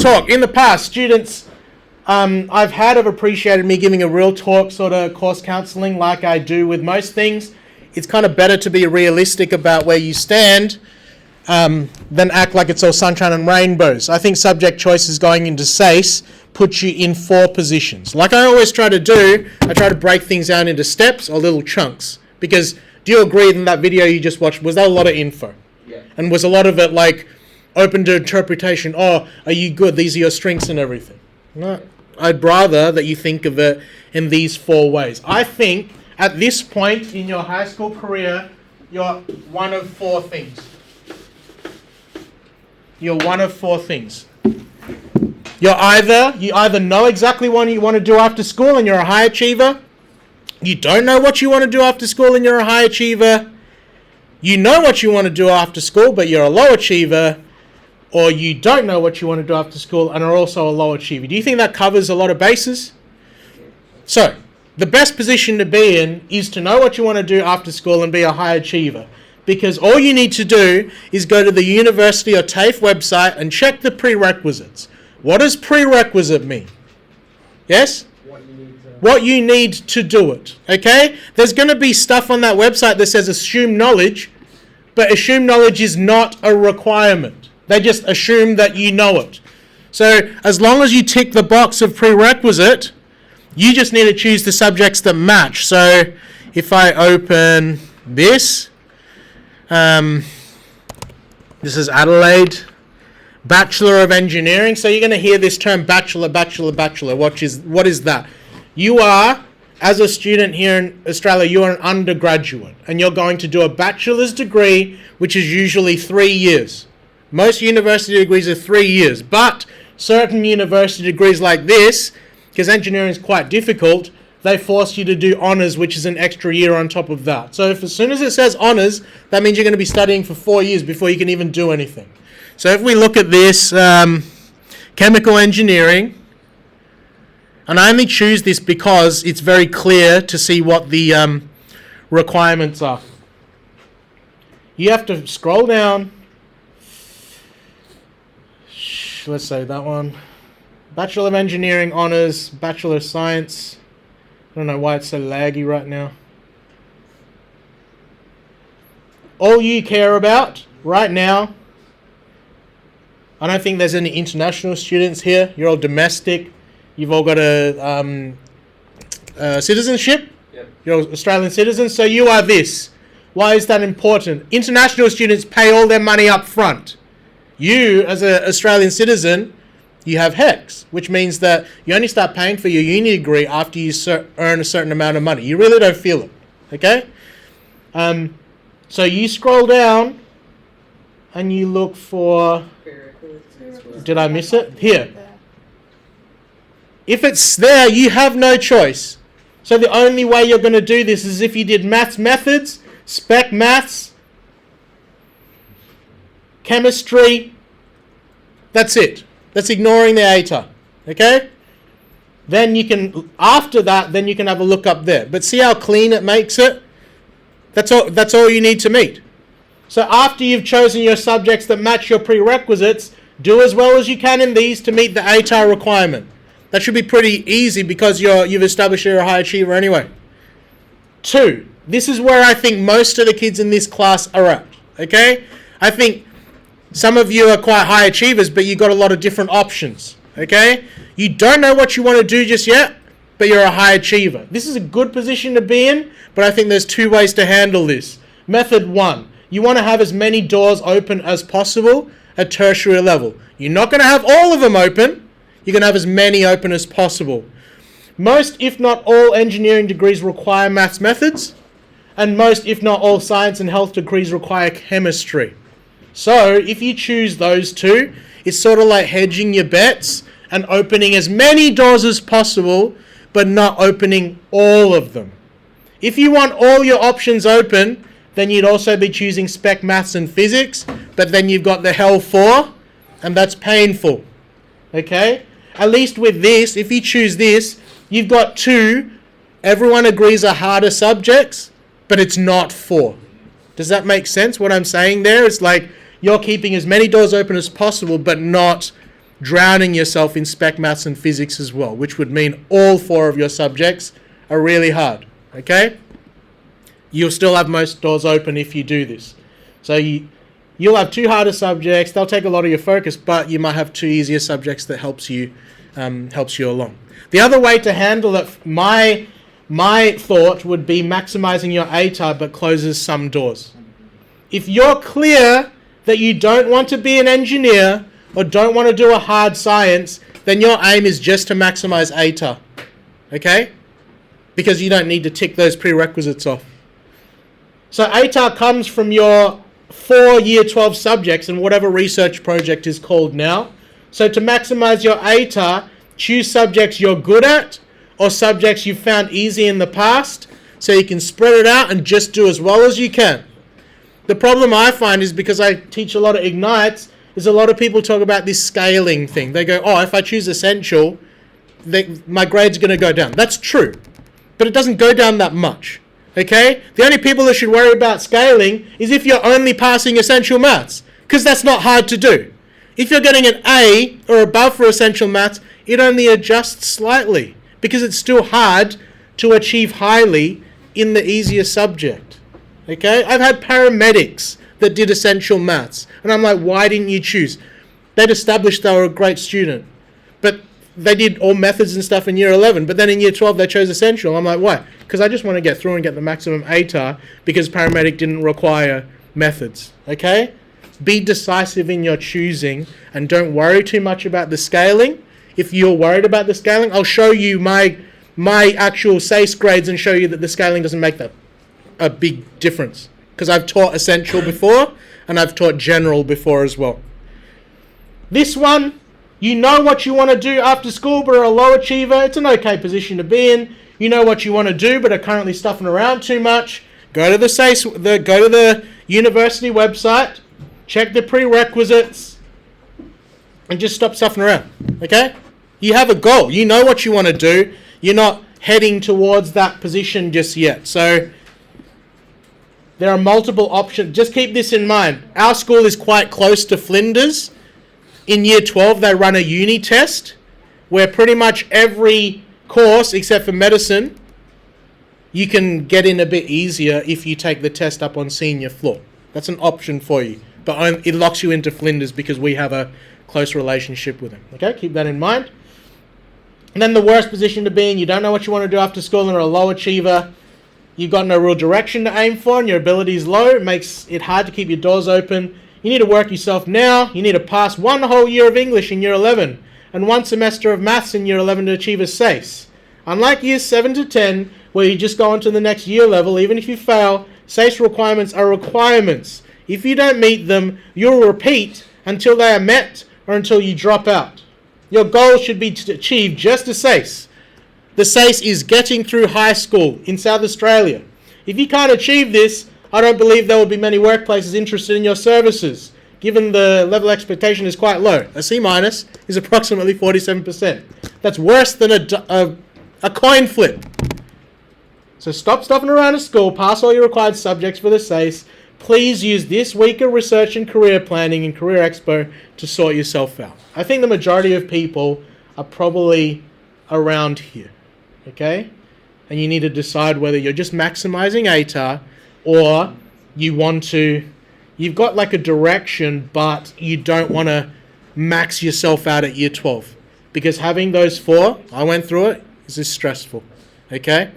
talk. In the past, students I've had have appreciated me giving a real talk sort of course counselling like I do with most things. It's kind of better to be realistic about where you stand than act like it's all sunshine and rainbows. I think subject choices going into SACE puts you in 4 positions. Like I always try to do, I try to break things down into steps or little chunks. Because do you agree in that video you just watched, was that a lot of info? Yeah. And was a lot of it like open to interpretation? Oh, are you good? These are your strengths and everything. No, I'd rather that you think of it in these 4 ways. I think at this point in your high school career, you're one of 4 things. You're one of 4 things. You either know exactly what you want to do after school and you're a high achiever. You don't know what you want to do after school and you're a high achiever. You know what you want to do after school but you're a low achiever. Or you don't know what you want to do after school and are also a low achiever. Do you think that covers a lot of bases? So, the best position to be in is to know what you want to do after school and be a high achiever. Because all you need to do is go to the university or TAFE website and check the prerequisites. What does prerequisite mean? Yes? What you need to do it. Okay? There's going to be stuff on that website that says assume knowledge, but assume knowledge is not a requirement. They just assume that you know it. So as long as you tick the box of prerequisite, you just need to choose the subjects that match. So if I open this, this is Adelaide, Bachelor of Engineering. So you're going to hear this term bachelor. What is that? You are, as a student here in Australia, you are an undergraduate and you're going to do a bachelor's degree, which is usually 3 years. Most university degrees are 3 years, but certain university degrees like this, because engineering is quite difficult, they force you to do honours, which is an extra year on top of that. So if as soon as it says honours, that means you're going to be studying for 4 years before you can even do anything. So if we look at this, chemical engineering, and I only choose this because it's very clear to see what the requirements are. You have to scroll down. Let's say that one. Bachelor of Engineering Honours, Bachelor of Science. I don't know why it's so laggy right now. All you care about right now, I don't think there's any international students here. You're all domestic. You've all got a citizenship. Yep. You're all Australian citizens, so you are this. Why is that important? International students pay all their money up front. You, as an Australian citizen, you have HECS, which means that you only start paying for your uni degree after you earn a certain amount of money. You really don't feel it, okay? So you scroll down and you look for... Did I miss it? Here. If it's there, you have no choice. So the only way you're going to do this is if you did maths methods, spec maths, chemistry. That's it. That's ignoring the ATAR. Okay? Then you can, after that, then you can have a look up there. But see how clean it makes it? That's all you need to meet. So after you've chosen your subjects that match your prerequisites, do as well as you can in these to meet the ATAR requirement. That should be pretty easy because you've established you're a high achiever anyway. 2, this is where I think most of the kids in this class are at. Okay? I think some of you are quite high achievers, but you've got a lot of different options. Okay? You don't know what you want to do just yet, but you're a high achiever. This is a good position to be in, but I think there's 2 ways to handle this. Method 1, you want to have as many doors open as possible at tertiary level. You're not going to have all of them open. You're going to have as many open as possible. Most, if not all, engineering degrees require maths methods, and most, if not all, science and health degrees require chemistry. So, if you choose those 2, it's sort of like hedging your bets and opening as many doors as possible, but not opening all of them. If you want all your options open, then you'd also be choosing spec maths and physics, but then you've got the hell 4, and that's painful. Okay? At least with this, if you choose this, you've got 2, everyone agrees are harder subjects, but it's not 4. Does that make sense, what I'm saying there? It's like you're keeping as many doors open as possible, but not drowning yourself in spec maths and physics as well, which would mean all 4 of your subjects are really hard, okay? You'll still have most doors open if you do this. So you'll have 2 harder subjects, they'll take a lot of your focus, but you might have 2 easier subjects that helps you along. The other way to handle it, my thought would be maximizing your ATAR but closes some doors. If you're clear that you don't want to be an engineer or don't want to do a hard science, then your aim is just to maximize ATAR, okay? Because you don't need to tick those prerequisites off. So ATAR comes from your 4 Year 12 subjects and whatever research project is called now. So to maximize your ATAR, choose subjects you're good at or subjects you've found easy in the past so you can spread it out and just do as well as you can. The problem I find is because I teach a lot of Ignites, is a lot of people talk about this scaling thing. They go, oh, if I choose essential, my grade's going to go down. That's true, but it doesn't go down that much. Okay? The only people that should worry about scaling is if you're only passing essential maths, because that's not hard to do. If you're getting an A or above for essential maths, it only adjusts slightly because it's still hard to achieve highly in the easier subject. Okay? I've had paramedics that did essential maths, and I'm like, why didn't you choose? They'd established they were a great student, but they did all methods and stuff in year 11, but then in year 12 they chose essential. I'm like, why? Because I just want to get through and get the maximum ATAR because paramedic didn't require methods. Okay? Be decisive in your choosing and don't worry too much about the scaling. If you're worried about the scaling, I'll show you my actual SACE grades and show you that the scaling doesn't make that a big difference, because I've taught essential before and I've taught general before as well. This one, you know what you want to do after school but are a low achiever. It's an okay position to be in. You know what you want to do but are currently stuffing around too much. Go to the SACE, go to the university website, check the prerequisites, and just stop stuffing around. Okay? You have a goal. You know what you want to do. You're not heading towards that position just yet. So there are multiple options. Just keep this in mind. Our school is quite close to Flinders. In year 12, they run a uni test where pretty much every course, except for medicine, you can get in a bit easier if you take the test up on senior floor. That's an option for you. But it locks you into Flinders because we have a close relationship with them. Okay, keep that in mind. And then the worst position to be in, you don't know what you want to do after school and are a low achiever. You've got no real direction to aim for and your ability is low. It makes it hard to keep your doors open. You need to work yourself now. You need to pass 1 whole year of English in year 11 and 1 semester of maths in year 11 to achieve a SACE. Unlike years 7 to 10, where you just go on to the next year level, even if you fail, SACE requirements are requirements. If you don't meet them, you'll repeat until they are met or until you drop out. Your goal should be to achieve just a SACE. The SACE is getting through high school in South Australia. If you can't achieve this, I don't believe there will be many workplaces interested in your services, given the level of expectation is quite low. A C- is approximately 47%. That's worse than a coin flip. So stop stuffing around at school, pass all your required subjects for the SACE. Please use this week of research and career planning and Career Expo to sort yourself out. I think the majority of people are probably around here, okay? And you need to decide whether you're just maximizing ATAR or you've got like a direction, but you don't want to max yourself out at year 12. Because having those 4, I went through it, is stressful, okay?